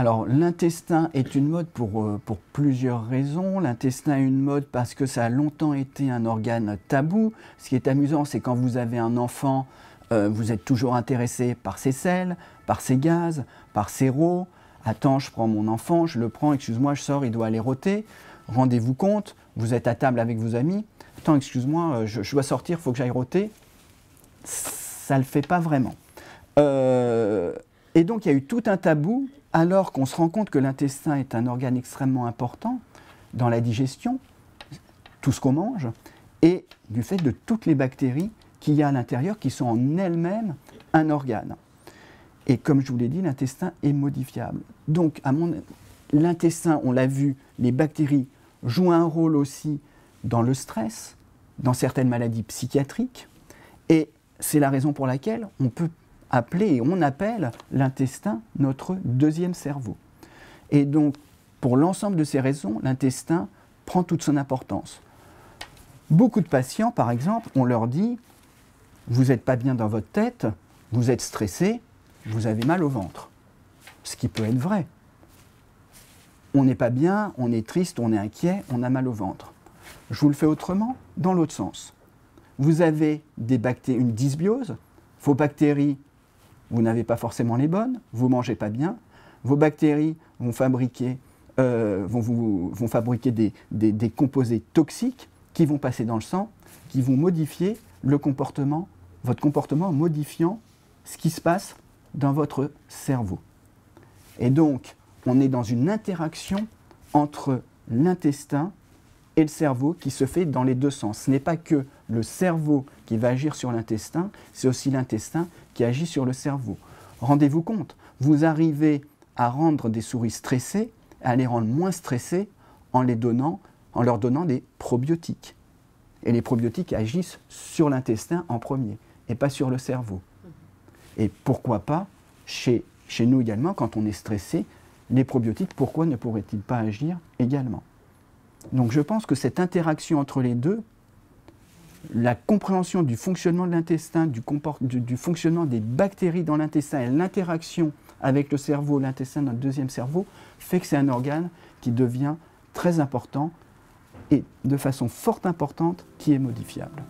Alors, l'intestin est une mode pour plusieurs raisons. L'intestin est une mode parce que ça a longtemps été un organe tabou. Ce qui est amusant, c'est quand vous avez un enfant, vous êtes toujours intéressé par ses selles, par ses gaz, par ses rots. Attends, je prends mon enfant, je le prends, excuse-moi, je sors, il doit aller rôter. Rendez-vous compte, vous êtes à table avec vos amis. Attends, excuse-moi, je dois sortir, il faut que j'aille rôter. Ça ne le fait pas vraiment. Et donc, il y a eu tout un tabou, alors qu'on se rend compte que l'intestin est un organe extrêmement important dans la digestion, tout ce qu'on mange, et du fait de toutes les bactéries qu'il y a à l'intérieur, qui sont en elles-mêmes un organe. Et comme je vous l'ai dit, l'intestin est modifiable. Donc, l'intestin, on l'a vu, les bactéries jouent un rôle aussi dans le stress, dans certaines maladies psychiatriques, et c'est la raison pour laquelle on peut appeler et on appelle l'intestin notre deuxième cerveau. Et donc, pour l'ensemble de ces raisons, l'intestin prend toute son importance. Beaucoup de patients, par exemple, on leur dit « vous n'êtes pas bien dans votre tête, vous êtes stressé, vous avez mal au ventre ». Ce qui peut être vrai. On n'est pas bien, on est triste, on est inquiet, on a mal au ventre. Je vous le fais autrement, dans l'autre sens. Vous avez une dysbiose, vos bactéries, vous n'avez pas forcément les bonnes, vous ne mangez pas bien, vos bactéries vont fabriquer, des composés toxiques qui vont passer dans le sang, qui vont modifier votre comportement en modifiant ce qui se passe dans votre cerveau. Et donc, on est dans une interaction entre l'intestin et le cerveau qui se fait dans les deux sens. Ce n'est pas que le cerveau qui va agir sur l'intestin, c'est aussi l'intestin qui agit sur le cerveau. Rendez-vous compte, vous arrivez à rendre des souris stressées, à les rendre moins stressées en leur donnant des probiotiques. Et les probiotiques agissent sur l'intestin en premier, et pas sur le cerveau. Et pourquoi pas, chez nous également, quand on est stressé, les probiotiques, pourquoi ne pourraient-ils pas agir également? Donc je pense que cette interaction entre les deux, la compréhension du fonctionnement de l'intestin, du fonctionnement des bactéries dans l'intestin et l'interaction avec le cerveau, l'intestin, notre deuxième cerveau, fait que c'est un organe qui devient très important et de façon fort importante qui est modifiable.